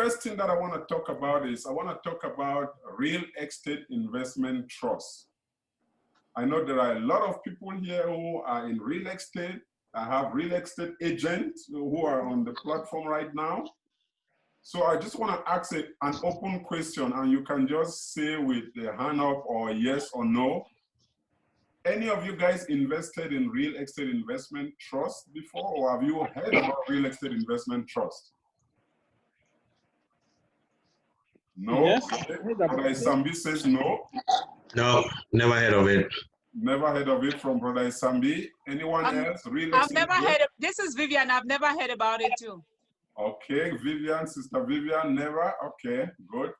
first thing that I want to talk about is I want to talk about real estate investment trust. I know there are a lot of people here who are in real estate. I have real estate agents who are on the platform right now. So I just want to ask an open question, and you can just say with the hand up or yes or no. Any of you guys invested in real estate investment trust before, or have you heard about real estate investment trust? No? Yes. Brother Isambi says no. No, never heard of it. Never heard of it from Brother Isambi. Anyone else? Real I've estate never heard of, this is Vivian, I've never heard about it too. Okay, Vivian, Sister Vivian, never. Okay, good.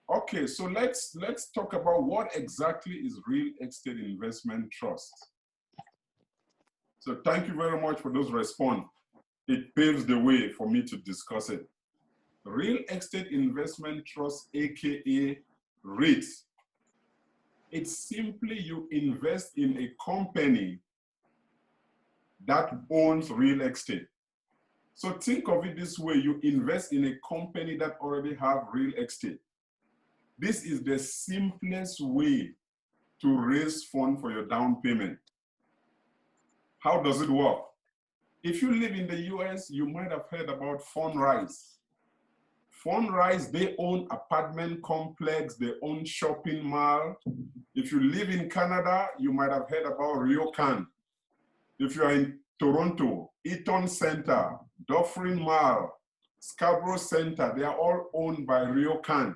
Okay, so let's talk about what exactly is real estate investment trust. So thank you very much for those response. It paves the way for me to discuss it. Real estate investment trust, aka R.E.I.T. It's simply you invest in a company that owns real estate. So think of it this way, you invest in a company that already have real estate. This is the simplest way to raise funds for your down payment. How does it work? If you live in the US, you might have heard about R.E.I.T. R.E.I.T, they own apartment complex, they own shopping mall. If you live in Canada, you might have heard about R.E.I.T. If you are in Toronto, Eaton Center, Dufferin Mall, Scarborough Center, they are all owned by R.E.I.T.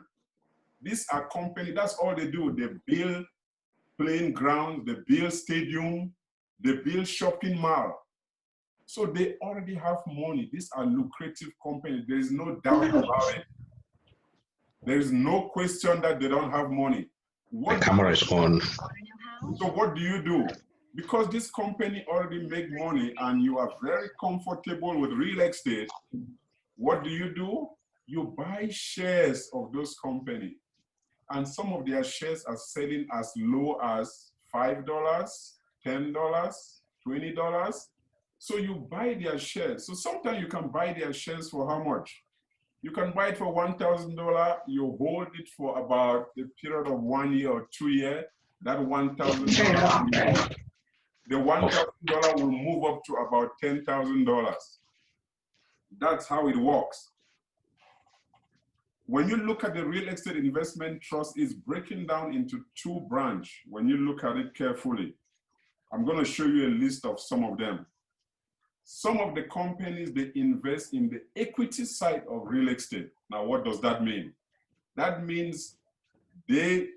These are companies, that's all they do. They build playing grounds, they build stadium, they build shopping mall. So they already have money. These are lucrative companies. There is no doubt about it. There is no question that they don't have money. The camera is on. So what do you do? Because this company already make money and you are very comfortable with real estate, what do? You buy shares of those companies. And some of their shares are selling as low as $5, $10, $20. So you buy their shares. So sometimes you can buy their shares for how much? You can buy it for $1,000. You hold it for about a period of 1 year or 2 years. That $1,000, the $1,000 will move up to about $10,000. That's how it works. When you look at the real estate investment trust, it's breaking down into two branches. When you look at it carefully, I'm going to show you a list of some of them. Some of the companies, they invest in the equity side of real estate. Now, what does that mean? That means they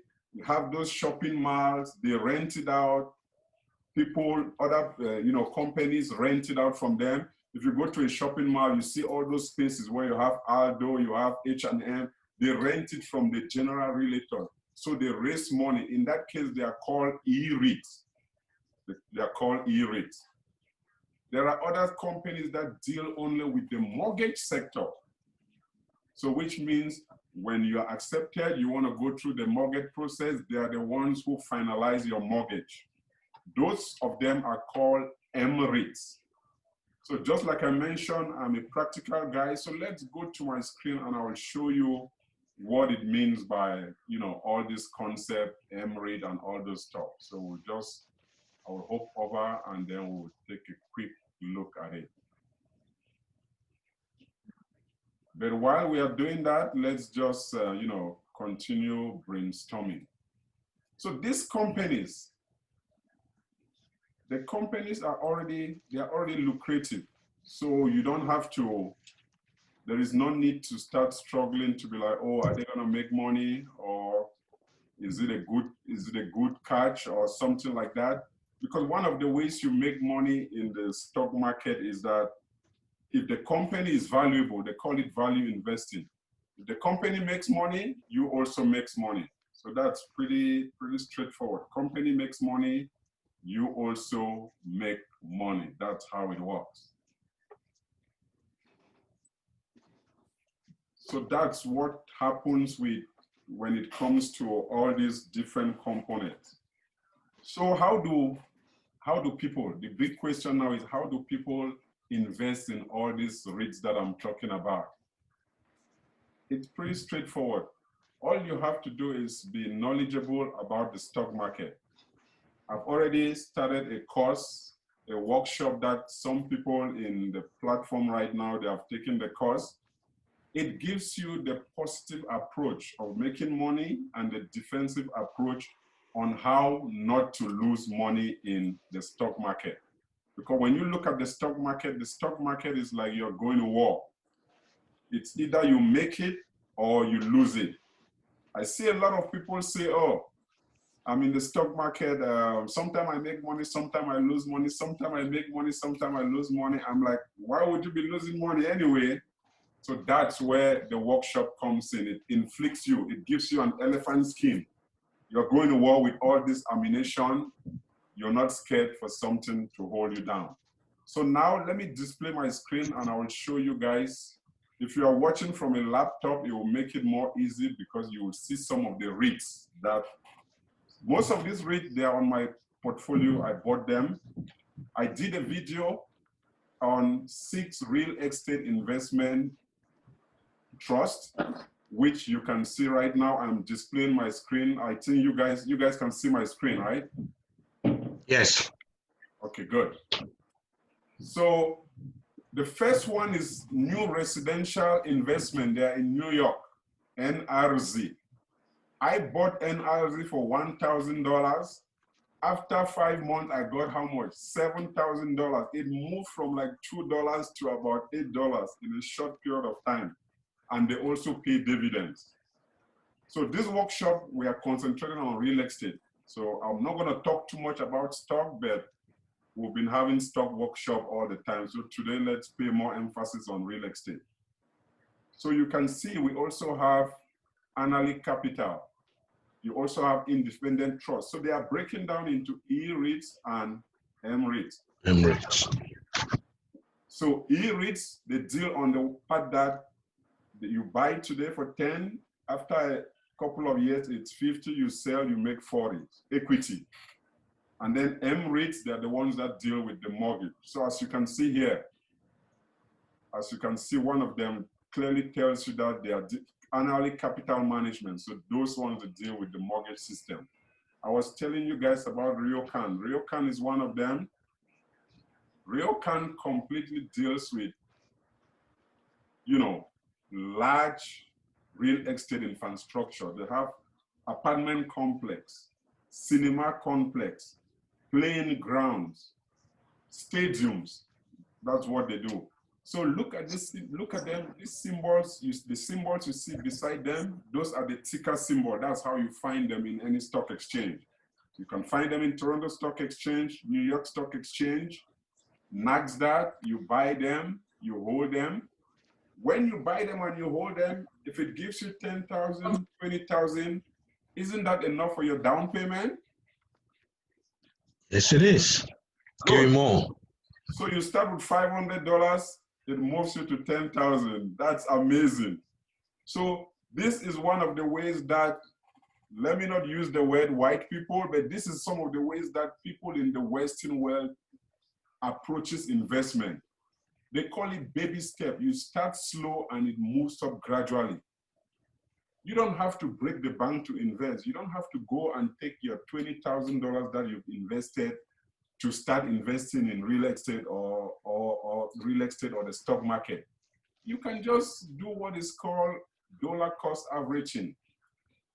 have those shopping malls, they rent it out. People, other companies rent it out from them. If you go to a shopping mall, you see all those spaces where you have Aldo, you have H&M, they rent it from the general realtor. So they raise money. In that case, they are called R.E.I.Ts. They are called R.E.I.Ts. There are other companies that deal only with the mortgage sector. So which means when you are accepted, you want to go through the mortgage process, they are the ones who finalize your mortgage. Those of them are called R.E.I.Ts. So just like I mentioned, I'm a practical guy. So let's go to my screen and I will show you what it means by, all this concept, R.E.I.T and all those stuff. So I will hop over and then we'll take a quick look at it. But while we are doing that, let's just, continue brainstorming. So these companies, the companies are already lucrative. So you don't have to, there is no need to start struggling to be like, oh, are they gonna make money? Or is it a good catch or something like that? Because one of the ways you make money in the stock market is that if the company is valuable, they call it value investing. If the company makes money, you also make money. So that's pretty straightforward. Company makes money, you also make money. That's how it works. So that's what happens when it comes to all these different components. So how do people, the big question now is how do people invest in all these REITs that I'm talking about? It's pretty straightforward. All you have to do is be knowledgeable about the stock market. I've already started a course, a workshop that some people in the platform right now, they have taken the course. It gives you the positive approach of making money and the defensive approach on how not to lose money in the stock market. Because when you look at the stock market is like you're going to war. It's either you make it or you lose it. I see a lot of people say, oh, I'm in the stock market. Sometimes I make money, sometimes I lose money, sometimes I make money, sometimes I lose money. I'm like, why would you be losing money anyway? So that's where the workshop comes in. It inflicts you. It gives you an elephant skin. You're going to war with all this ammunition. You're not scared for something to hold you down. So now let me display my screen and I will show you guys. If you are watching from a laptop, it will make it more easy because you will see some of the REITs that, most of these REITs, they are on my portfolio. I bought them. I did a video on 6 real estate investment trusts, which you can see right now. I'm displaying my screen. I think you guys can see my screen, right? Yes. Okay, good. So the first one is New Residential Investment. They're in New York, NRZ. I bought NRZ for $1,000. After 5 months, I got how much? $7,000. It moved from like $2 to about $8 in a short period of time. And they also pay dividends. So this workshop, we are concentrating on real estate. So I'm not going to talk too much about stock, but we've been having stock workshop all the time. So today, let's pay more emphasis on real estate. So you can see we also have R.E.I.T Capital. You also have independent trust. So they are breaking down into E.R.E.I.Ts and M.R.E.I.Ts. M.R.E.I.Ts. So E.R.E.I.Ts, they deal on the part that you buy today for 10, after a couple of years, it's 50, you sell, you make 40, equity. And then M.R.E.I.Ts, they're the ones that deal with the mortgage. So as you can see here, one of them clearly tells you that they are R.E.I.T Capital Management. So those ones that deal with the mortgage system. I was telling you guys about R.E.I.T. R.E.I.T is one of them. R.E.I.T completely deals with, large real estate infrastructure. They have apartment complex, cinema complex, playing grounds, stadiums. That's what they do. So look at this, look at them, these symbols, the symbols you see beside them, those are the ticker symbol. That's how you find them in any stock exchange. You can find them in Toronto Stock Exchange, New York Stock Exchange, NASDAQ. You buy them, you hold them. When you buy them and you hold them, if it gives you 10,000, 20,000, isn't that enough for your down payment? Yes, it is. Give me more. So you start with $500, it moves you to 10,000. That's amazing. So this is one of the ways that, let me not use the word white people, but this is some of the ways that people in the Western world approaches investment. They call it baby step. You start slow and it moves up gradually. You don't have to break the bank to invest. You don't have to go and take your $20,000 that you've invested to start investing in real estate or real estate or the stock market. You can just do what is called dollar cost averaging.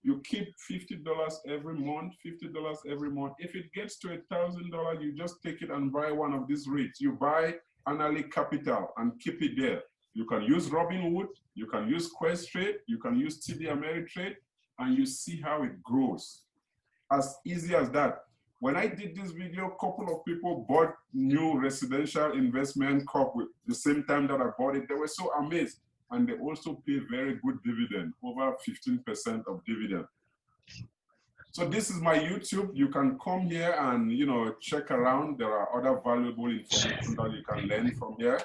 You keep $50 every month, $50 every month. If it gets to $1,000, you just take it and buy one of these REITs. You buy R.E.I.T Capital and keep it there. You can use Robinhood, you can use Questrade, you can use TD Ameritrade, and you see how it grows. As easy as that. When I did this video, a couple of people bought New Residential Investment Corp with the same time that I bought it. They were so amazed. And they also pay very good dividend, over 15% of dividend. So this is my YouTube. You can come here and check around. There are other valuable information that you can learn from here.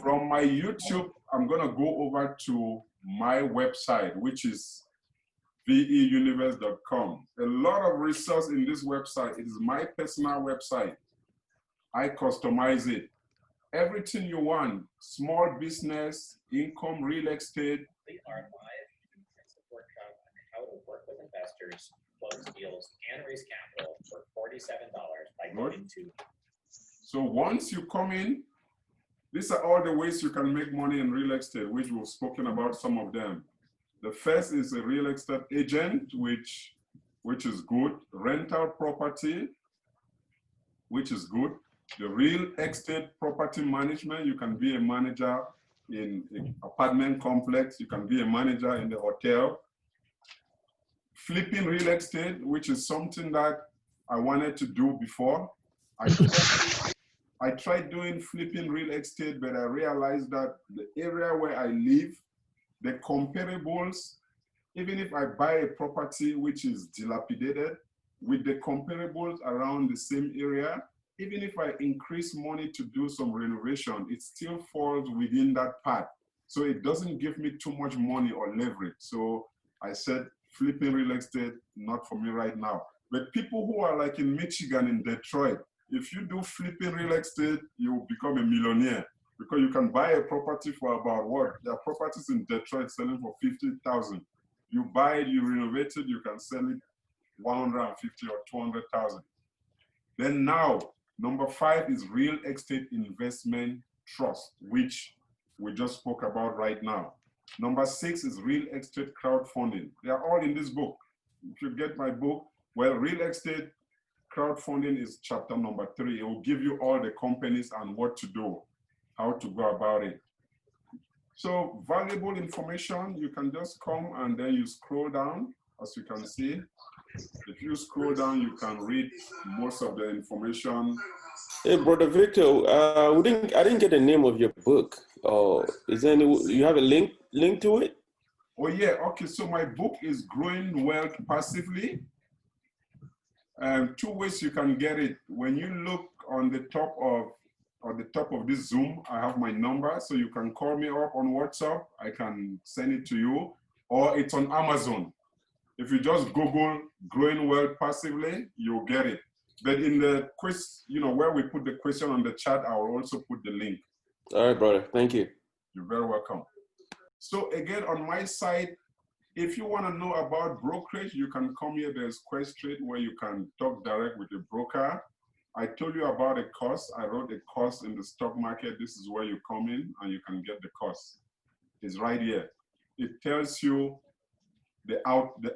From my YouTube, I'm gonna go over to my website, which is veuniverse.com. A lot of resource in this website. It is my personal website. I customize it. everything you want, small business, income, real estate. Complete our live support workshop on how to work with investors, close deals, and raise capital for $47 by going to. So once you come in, these are all the ways you can make money in real estate, which we've spoken about some of them. The first is a real estate agent, which is good. Rental property, which is good. The real estate property management, you can be a manager in an apartment complex. You can be a manager in the hotel. Flipping real estate, which is something that I wanted to do before. I tried doing flipping real estate, but I realized that the area where I live, the comparables, even if I buy a property which is dilapidated, with the comparables around the same area, even if I increase money to do some renovation, it still falls within that part. So it doesn't give me too much money or leverage. So I said, flipping real estate, not for me right now. But people who are like in Michigan, in Detroit, if you do flipping real estate, you will become a millionaire, because you can buy a property for about what? There are properties in Detroit selling for $50,000. You buy it, you renovate it, you can sell it 150 or 200,000. Then now, number 5 is real estate investment trust, which we just spoke about right now. Number 6 is real estate crowdfunding. They are all in this book. If you get my book, well, real estate crowdfunding is chapter number 3. It will give you all the companies and what to do, how to go about it. So valuable information, you can just come and then you scroll down, as you can see. If you scroll down, you can read most of the information. Hey, Brother Victor, I didn't get the name of your book. Is there any? You have a link to it? Oh yeah, okay. So my book is Growing Wealth Passively. 2 ways you can get it. When you look on the top of this Zoom, I have my number, so you can call me up on WhatsApp. I can send it to you, or it's on Amazon. If you just Google Growing Wealth Passively, you'll get it. But in the quiz, where we put the question on the chat, I will also put the link. All right, brother. Thank you. You're very welcome. So again, on my side, if you want to know about brokerage, you can come here. There's Questrade, where you can talk direct with the broker. I told you about a course. I wrote a course in the stock market. This is where you come in and you can get the course. It's right here. It tells you the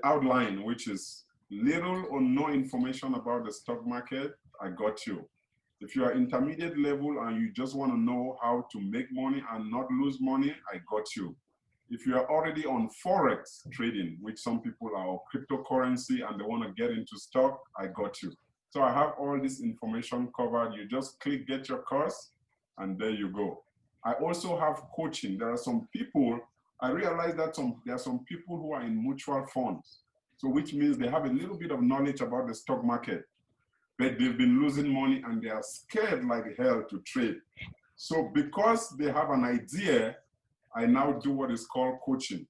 outline, which is little or no information about the stock market. I got you. If you are intermediate level and you just want to know how to make money and not lose money, I got you. If you are already on Forex trading, which some people are, or cryptocurrency, and they want to get into stock, I got you. So I have all this information covered. You just click get your course, and there you go. I also have coaching. There are some people, I realize that there are some people who are in mutual funds. So which means they have a little bit of knowledge about the stock market, but they've been losing money and they are scared like hell to trade. So because they have an idea, I now do what is called coaching.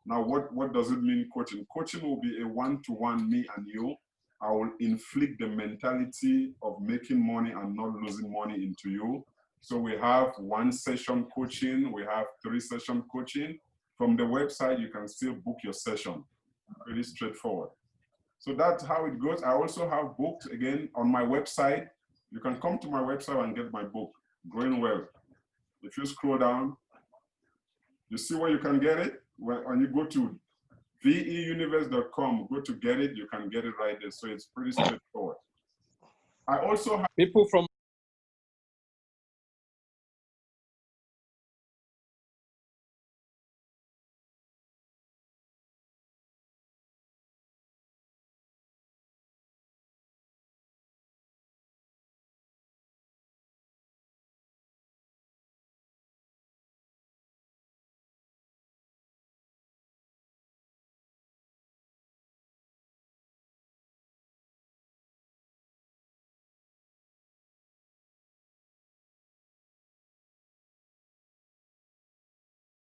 Now, what does it mean, coaching? Coaching will be a one-to-one, me and you. I will inflict the mentality of making money and not losing money into you. So we have 1 session coaching, we have 3 session coaching. From the website, you can still book your session. Pretty straightforward. So that's how it goes. I also have books, again, on my website. You can come to my website and get my book, Growing Wealth. If you scroll down, you see where you can get it? When you go to veuniverse.com, go to get it, you can get it right there. So it's pretty straightforward. I also have people from